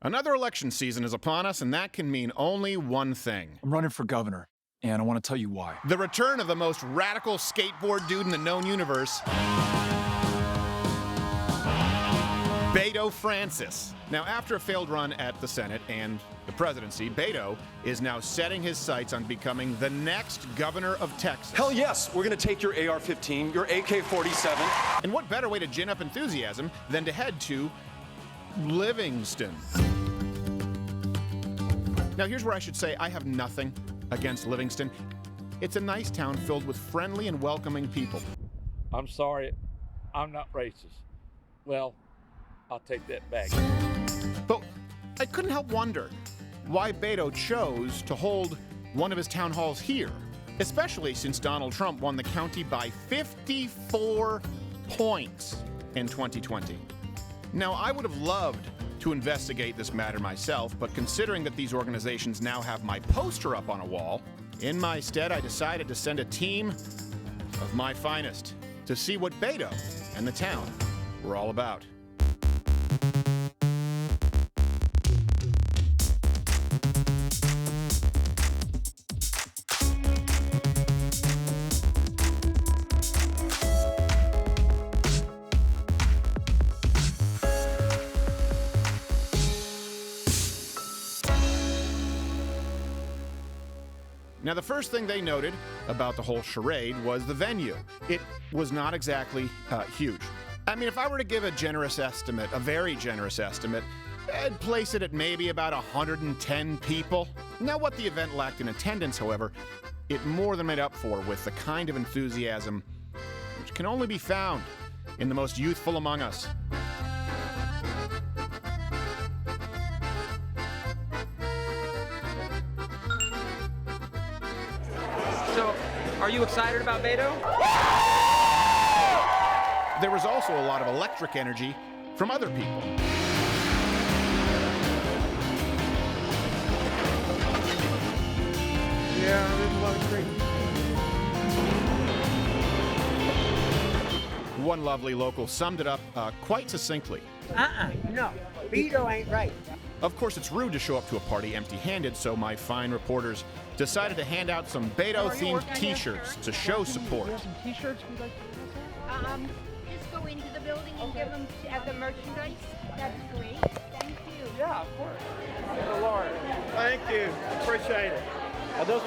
Another election season is upon us, and that can mean only one thing. I'm running for governor, and I want to tell you why. The return of the most radical skateboard dude in the known universe, Beto Francis. Now, after a failed run at the Senate and the presidency, Beto is now setting his sights on becoming the next governor of Texas. Hell yes, we're going to take your AR-15, your AK-47. And what better way to gin up enthusiasm than to head to Livingston? Now, here's where I should say I have nothing against Livingston. It's a nice town filled with friendly and welcoming people. I'm sorry, I'm not racist. Well, I'll take that back. But I couldn't help wonder why Beto chose to hold one of his town halls here, especially since Donald Trump won the county by 54 points in 2020. Now, I would have loved to investigate this matter myself, but considering that these organizations now have my poster up on a wall, in my stead, I decided to send a team of my finest to see what Beto and the town were all about. Now, the first thing they noted about the whole charade was the venue. It was not exactly huge. I mean, if I were to give a generous estimate, a very generous estimate, I'd place it at maybe about 110 people. Now, what the event lacked in attendance, however, it more than made up for with the kind of enthusiasm which can only be found in the most youthful among us. So, are you excited about Beto? There was also a lot of electric energy from other people. Yeah, there's a lot of crazy. One lovely local summed it up quite succinctly. No, Beto ain't right. Of course, it's rude to show up to a party empty-handed, so my fine reporters decided to hand out some Beto-themed T-shirts to show support. Some T-shirts we'd like to Just go into the building and give them as a merchandise. That's great. Thank you. Yeah, of course. Good Lord. Thank you. Appreciate it. Those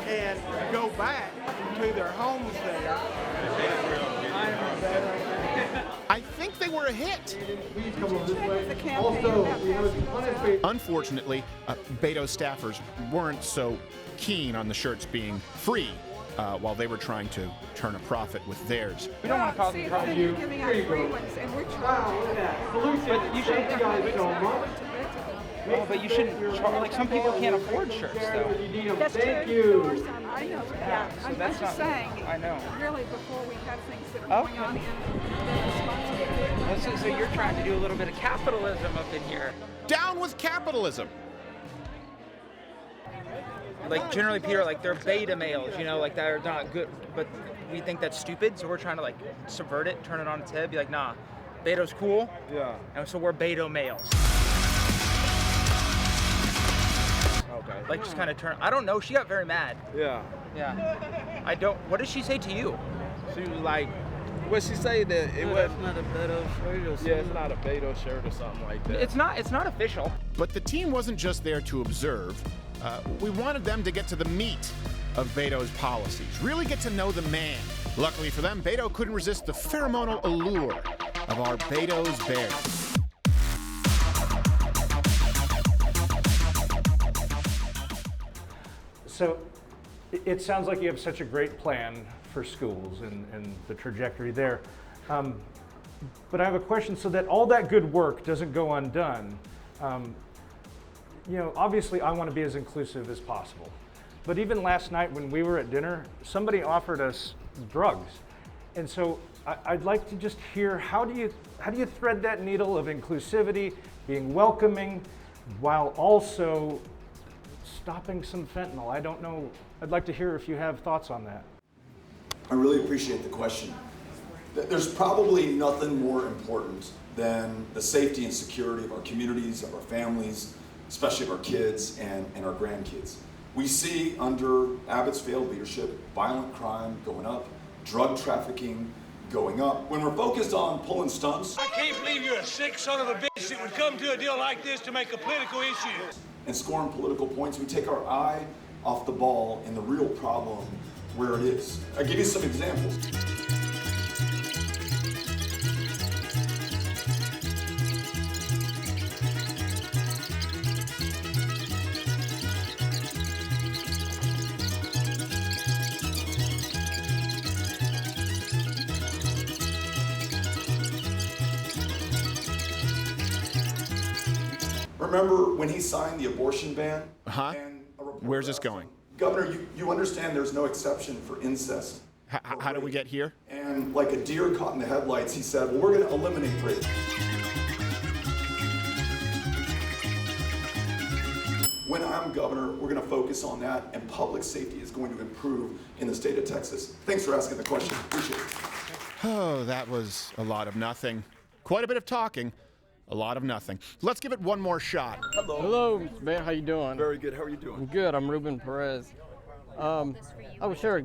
and go back to their homes there. I think they were a hit. Unfortunately, Beto's staffers weren't so keen on the shirts being free while they were trying to turn a profit with theirs. We don't want to cause them trouble. You're giving out free ones, and we're trying. But you shouldn't. Oh, but you shouldn't. Like some people can't afford shirts, though. That's true. I know. Yeah, So I'm that's just not. saying. I know. Really, before we have things that are going on, and they're responsible. So you're trying to do a little bit of capitalism up in here. Down with capitalism! Like generally, Peter, like they're beta males, you know, like they're not good, but we think that's stupid, so we're trying to like subvert it, turn it on its head, be like, nah, Beto's cool. Yeah. And so we're Beto males. Okay. Like just kind of turn. I don't know. She got very mad. Yeah. Yeah. I don't. What did she say to you? She was like, what she say that it was not a Beto shirt or something. Yeah, it's not a Beto shirt or something like that. It's not. It's not official. But the team wasn't just there to observe. We wanted them to get to the meat of Beto's policies, really get to know the man. Luckily for them, Beto couldn't resist the pheromonal allure of our Beto's bears. So it sounds like you have such a great plan for schools and the trajectory there. But I have a question, so that all that good work doesn't go undone. You know, obviously I want to be as inclusive as possible. But even last night when we were at dinner, somebody offered us drugs. And so I'd like to just hear, how do you thread that needle of inclusivity, being welcoming, while also stopping some fentanyl? I don't know. I'd like to hear if you have thoughts on that. I really appreciate the question. There's probably nothing more important than the safety and security of our communities, of our families, especially of our kids and our grandkids. We see under Abbott's failed leadership, violent crime going up, drug trafficking going up. When we're focused on pulling stunts, I can't believe you're a sick son of a bitch that would come to a deal like this to make a political issue. And scoring political points, we take our eye off the ball and the real problem where it is. I'll give you some examples. Remember when he signed the abortion ban? And where's this going? Governor, you understand there's no exception for incest. How do we get here? And like a deer caught in the headlights, he said, well, we're going to eliminate rape. When I'm governor, we're going to focus on that, and public safety is going to improve in the state of Texas. Thanks for asking the question. Appreciate it. Oh, that was a lot of nothing. Quite a bit of talking. A lot of nothing. Let's give it one more shot. Hello, Mr. Beto. How you doing? Very good. How are you doing? I'm good. I'm Ruben Perez. Oh, sure.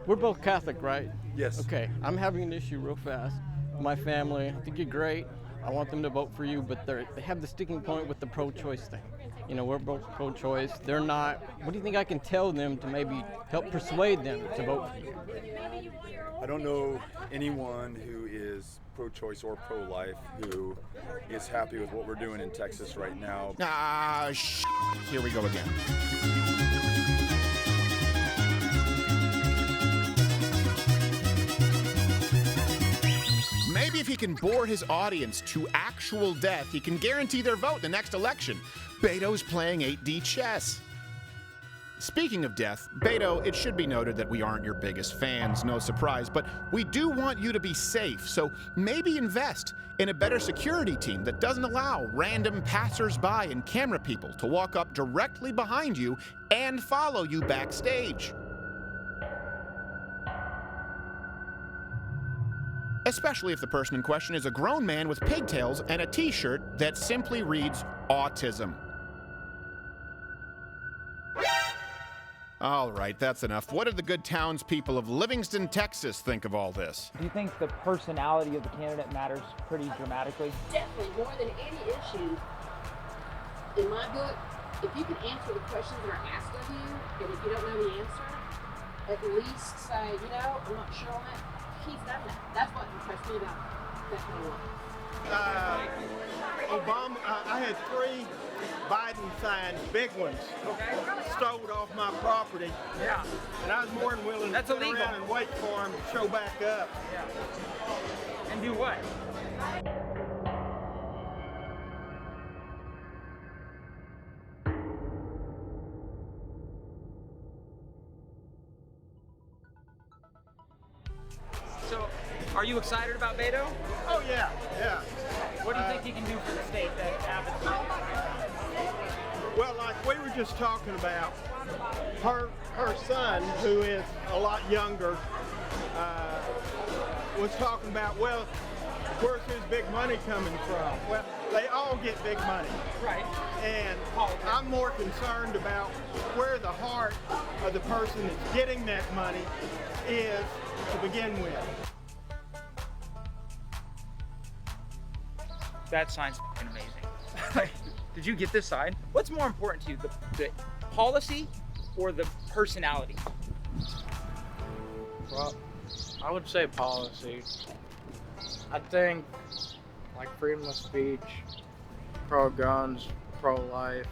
We're both Catholic, right? Yes. Okay. I'm having an issue real fast. My family, I think you're great. I want them to vote for you, but they have the sticking point with the pro-choice thing. You know, we're both pro-choice. They're not. What do you think I can tell them to maybe help persuade them to vote for you? I don't know anyone who is pro-choice or pro-life who is happy with what we're doing in Texas right now. Here we go again. Maybe if he can bore his audience to actual death, he can guarantee their vote in the next election. Beto's playing 8D chess. Speaking of death, Beto, it should be noted that we aren't your biggest fans, no surprise, but we do want you to be safe, so maybe invest in a better security team that doesn't allow random passers-by and camera people to walk up directly behind you and follow you backstage. Especially if the person in question is a grown man with pigtails and a t-shirt that simply reads autism. All right, that's enough. What did the good townspeople of Livingston, Texas think of all this? Do you think the personality of the candidate matters pretty dramatically? Definitely, more than any issue. In my book, if you can answer the questions that are asked of you, and if you don't know the answer, at least say, I'm not sure on that. He's done that. That's what impressed me about that kind of one. Obama, I had 3 Biden signs, big ones, stole off my property. Yeah. And I was more than willing to sit around and wait for him to show back up. Yeah. And do what? So, are you excited about Beto? Oh yeah, yeah. What do you think he can do for the state that Abbott's doing? Well, like we were just talking about, her son, who is a lot younger, was talking about, well, where's his big money coming from? Well, they all get big money. Right. And I'm more concerned about where the heart of the person that's getting that money is to begin with. That sign's amazing. Did you get this sign? What's more important to you, the policy or the personality? Well, I would say policy. I think like freedom of speech, pro-guns, pro-life,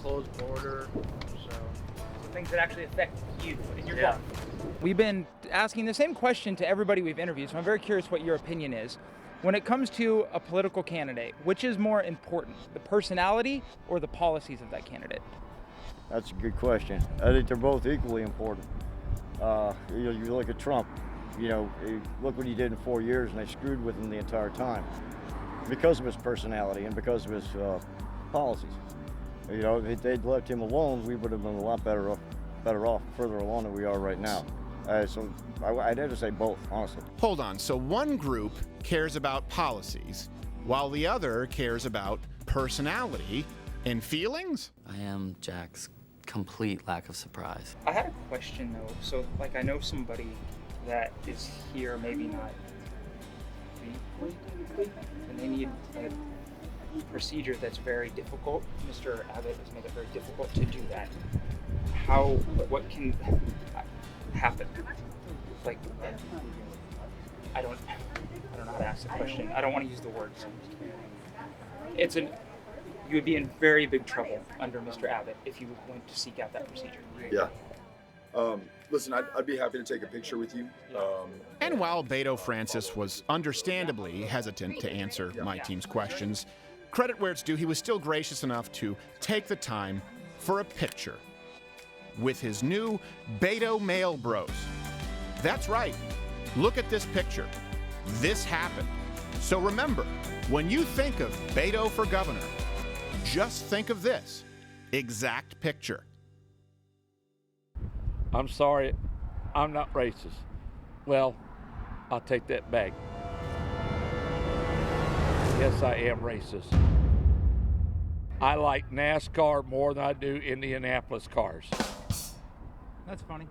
closed border, so things that actually affect you in your Yeah. life. We've been asking the same question to everybody we've interviewed, so I'm very curious what your opinion is. When it comes to a political candidate, which is more important, the personality or the policies of that candidate? That's a good question. I think they're both equally important. You look at Trump, look what he did in 4 years, and they screwed with him the entire time because of his personality and because of his policies. If they'd left him alone, we would have been a lot better off further along than we are right now. So I'd have to say both, honestly. Hold on, so one group cares about policies, while the other cares about personality and feelings? I am Jack's complete lack of surprise. I had a question though. So, like, I know somebody that is here, maybe not weekly, and they need a procedure that's very difficult. Mr. Abbott has made it very difficult to do that. What can happen? Like, I don't know how to ask the question. I don't want to use the words. You would be in very big trouble under Mr. Abbott if you went to seek out that procedure. Yeah. Listen, I'd be happy to take a picture with you. And while Beto Francis was understandably hesitant to answer my team's questions, credit where it's due, he was still gracious enough to take the time for a picture with his new Beto Mail Bros. That's right. Look at this picture. This happened. So remember, when you think of Beto for governor, just think of this exact picture. I'm sorry, I'm not racist. Well, I'll take that back. Yes, I am racist. I like NASCAR more than I do Indianapolis cars. That's funny.